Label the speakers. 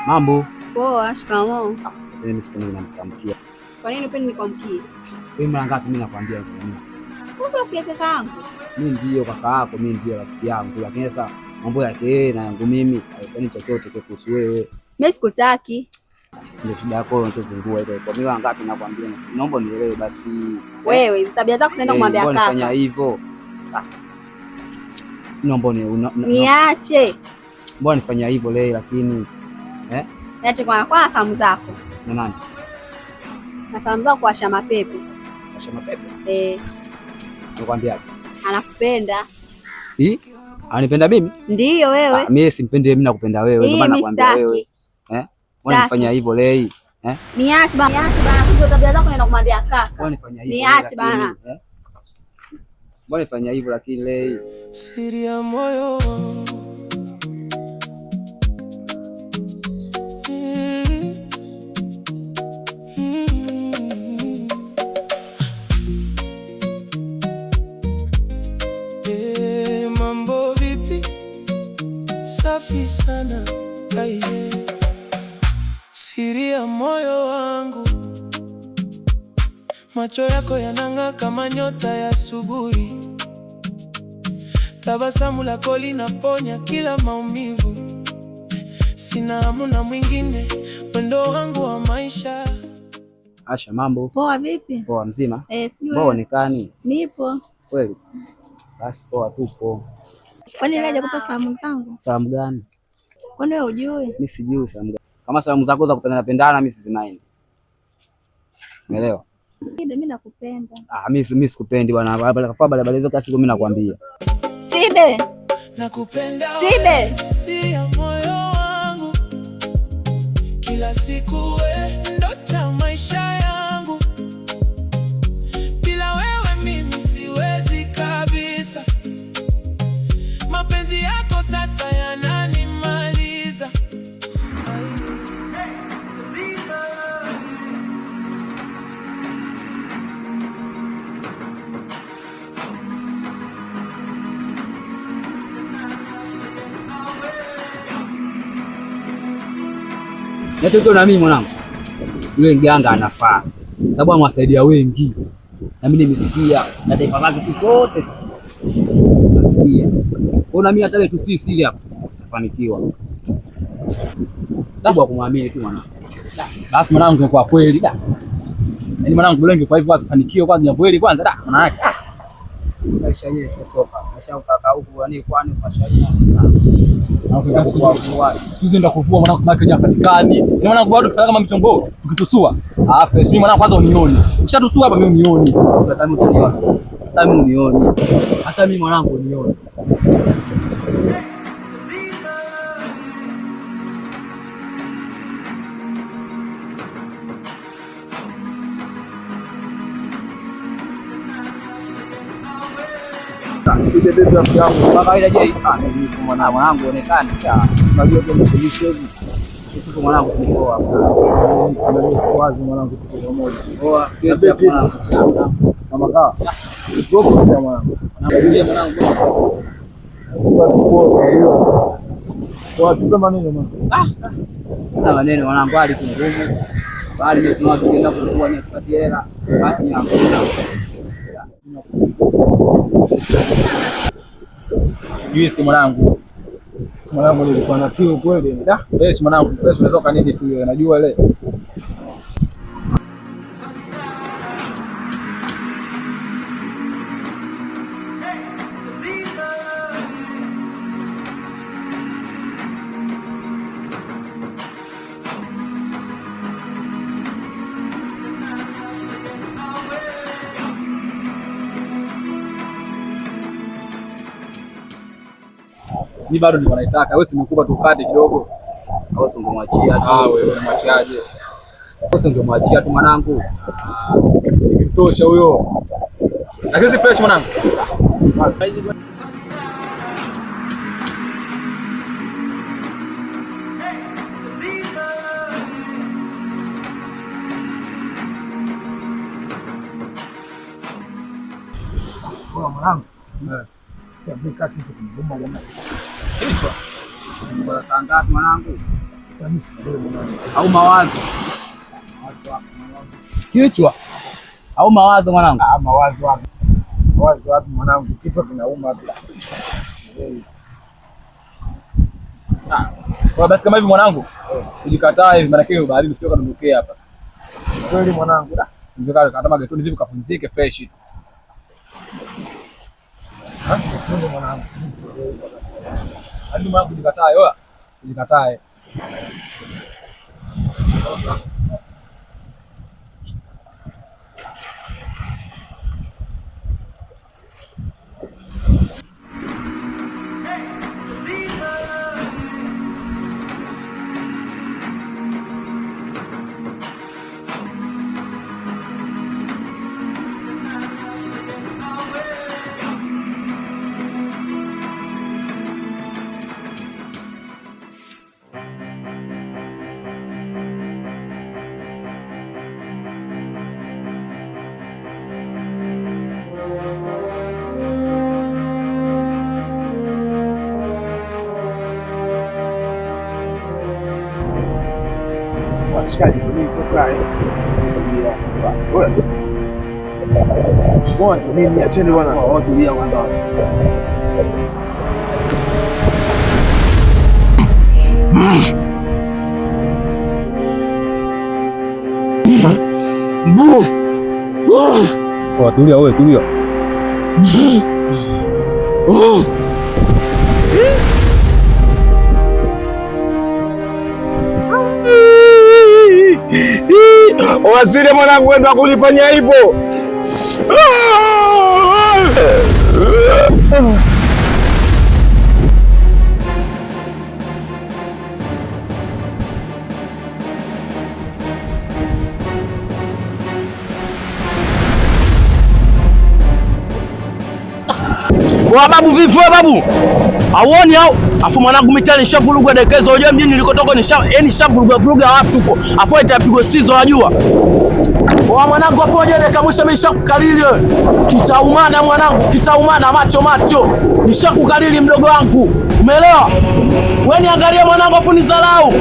Speaker 1: Mambo
Speaker 2: poa. Shikamoo.
Speaker 1: Mimi sipendi namtamkia.
Speaker 2: Kwa nini upendi nikwamkie?
Speaker 1: Wewe mara ngapi mimi nakwambia kwa nini?
Speaker 2: Wewe rafiki yake kakaangu.
Speaker 1: Mimi ndio kaka yako, mimi ndio rafiki yangu, lakini sasa mambo yake yeye na yangu mimi haisani chochote kuhusu wewe.
Speaker 2: Mimi sikutaki.
Speaker 1: Ndio shida yako unachozingua ile. Kwa mimi mara ngapi nakwambia, naomba unielewe basi.
Speaker 2: Wewe hizo tabia zako unaenda kumwambia kaka.
Speaker 1: Unafanya hivyo. Naomba
Speaker 2: niache.
Speaker 1: Mbona nifanya hivyo leo lakini
Speaker 2: niache kwa salamu zako.
Speaker 1: Na nani?
Speaker 2: Na salamu zako kwa Asha Mapepe.
Speaker 1: Asha Mapepe? Nakwambia
Speaker 2: anakupenda.
Speaker 1: Ananipenda mimi?
Speaker 2: Ndio wewe.
Speaker 1: Mimi simpendi, mimi nakupenda wewe. Ndio maana nakwambia wewe. Mbona nifanya hivyo leo?
Speaker 2: Niache bana. Niache bana. Hizo tabia zako naenda kumwambia kaka.
Speaker 1: Mbona nifanya hivyo?
Speaker 2: Niache bana.
Speaker 1: Mbona nifanya hivyo lakini leo?
Speaker 3: Siri ya moyo wangu. Mambo vipi? Safi sana. Siri ya moyo wangu. Macho yako yanang'aa kama nyota ya asubuhi. Tabasamu lako linaponya kila maumivu. Sina hamu na mwingine, wendo wangu wa maisha.
Speaker 1: Asha, mambo
Speaker 2: poa? Vipi?
Speaker 1: Poa, mzima?
Speaker 2: Sijui.
Speaker 1: Mbona onekani?
Speaker 2: Nipo.
Speaker 1: Kweli? Basi poa, tupo.
Speaker 2: Kwani leo hajakupa salamu zangu?
Speaker 1: Salamu gani?
Speaker 2: Kwani wewe hujui?
Speaker 1: Mimi sijui salamu gani. Kama salamu zako za kupendana mimi sizimaini. Umeelewa?
Speaker 2: Mimi nakupenda.
Speaker 1: Mimi sikupendi bwana. Barabara hizo kila siku mimi nakwambia.
Speaker 2: Side.
Speaker 3: Nakupenda.
Speaker 2: Side.
Speaker 3: Si ya moyo wangu. Kila siku wewe ndoto maisha yangu. Bila wewe mimi siwezi kabisa. Mapenzi yako sasa yananimaliza.
Speaker 1: Natoka na mimi mwanangu. Yule mganga anafaa. Sababu amewasaidia wengi. Na mimi nimesikia na taifa lake sisi sote. Nasikia. Kwa mimi hata tu sisi ile hapo tafanikiwa. Sababu kumwamini tu mwanangu. Basi mwanangu kwa kweli da. Yaani mwanangu bora ingekuwa hivyo tufanikiwe kwanza kweli kwanza da. Maana yake maisha yenyewe kutoka. Maisha ukaka huko yani kwani maisha yenyewe. Siku hizi nenda kuvua mwanangu, samaki wenyewe hapatikani. Ni mwanangu bado kufanya kama mchongo tukitusua. Fresh mimi mwanangu kwanza unioni. Ukishatusua hapa mimi unioni. Hata mimi unioni. Hata mimi mwanangu unioni. Sije bebe yangu mpaka ile je mwanangu onekane unajua kwa msuluhisho hivi kitu mwanangu tumeoa hapa wazi mwanangu tuko pamoja oa kitu mwanangu kama kaa tuko kwa mwanangu anakuja mwanangu kwa tupe maneno mwanangu sina maneno mwanangu hali ngumu bali ni tunaenda kukua ni kupatia hela baki hakuna juisi mwanangu nilikuwa na kiu kweli. Fresh mwanangu, fresh unatoka nini tu hiyo najua ile. Mimi bado niko naitaka. Wewe simekupa tukate kidogo. Au ungemwachia tu. Wewe unamwachiaje? Wewe ungemwachia tu mwanangu. Nikitosha huyo. Lakini si fresh mwanangu. Basi. Mwanangu. Kichwa. Kwa saa ngapi mwanangu? au mawazo? Kichwa au mawazo mwanangu?
Speaker 4: Mawazo wapi? Mawazo wapi mwanangu? Kichwa kinauma tu.
Speaker 1: Kwa basi kama hivi mwanangu, ujikataa hivi maana kile baharini kutoka ndokea hapa.
Speaker 4: Kweli mwanangu.
Speaker 1: Ndio kata magetoni hivi kapumzike fresh.
Speaker 4: Ndio mwanangu.
Speaker 1: Hadi mwanangu ujikataa wewe. Ujikataa.
Speaker 4: Shikaji nini sasa? Wewe. Bwana nini acheni bwana.
Speaker 1: Tulia kwanza. Tulia wewe, tulia.
Speaker 4: Wasile mwanangu enda kunifanyia hivyo.
Speaker 5: Kwa babu vipi wewe babu? Hauoni au? Afu mwanangu mitani nishavurugwa dekezo. Unajua mjini nilikotoka nishavurugwa watu huko. Afu itapigwa sizo unajua. Kwa mwanangu afu unajua nikamwisha nishakukalili wewe. Kitaumana mwanangu, kitaumana macho. Nishakukalili mdogo wangu. Umeelewa? Wewe niangalia mwanangu afu nizalau.